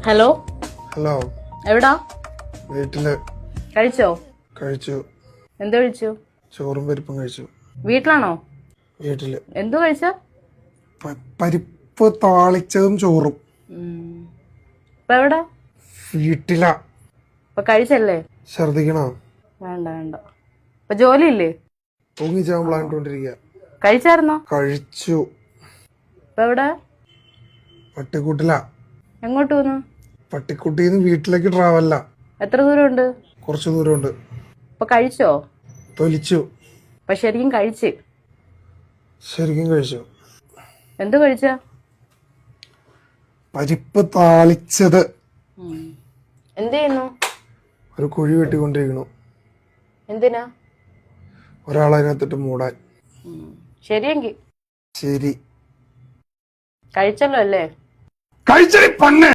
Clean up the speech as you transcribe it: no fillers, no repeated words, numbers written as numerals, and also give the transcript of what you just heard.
Hello hello. എവിടാ? വീട്ടില്. കഴിച്ചോ? കഴിച്ചു. എന്ത് കഴിച്ചു? ചോറും പരിപ്പും കഴിച്ചു. വീട്ടിലാണോ? വീട്ടില്. എന്തു കഴിച്ച? പരിപ്പ് താളിച്ചതും ചോറും. ഇപ്പൊ എവിടാ? വീട്ടിലാ. ഇപ്പൊ കഴിച്ചല്ലേ? ഛർദിക്കണോ? വേണ്ട വേണ്ട. ഇപ്പൊ ജോലിയില്ലേ? തൂങ്ങിച്ചാൻ പ്ലാൻ ഇട്ടോണ്ടിരിക്കുക. കഴിച്ചായിരുന്നോ? കഴിച്ചു. ഇപ്പൊ എവിടെ? പട്ടിക്കൂട്ടിലാ. എങ്ങോട്ട് പോന്നു? പട്ടിക്കുട്ടിന്ന് വീട്ടിലേക്ക് ട്രാവലാ. എത്ര ദൂരമുണ്ട്? കുറച്ച് ദൂരമുണ്ട്. ഇപ്പൊ കഴിച്ചോ? തൊലിച്ചു. ഇപ്പൊ ശരിക്കും കഴിച്ച്? ശരിക്കും കഴിച്ചു. എന്ത് കഴിച്ച? പരിപ്പ് താളിച്ചത്. എന്ത് ചെയ്യുന്നു? ഒരു കുഴി വെട്ടിക്കൊണ്ടിരിക്കണു. എന്തിനാ? ഒരാളതിനകത്തിട്ട് മൂടാൻ. ശരിയെങ്കി. ശരി. കഴിച്ചല്ലോ അല്ലേ? കഴിച്ചടി പന്നെ.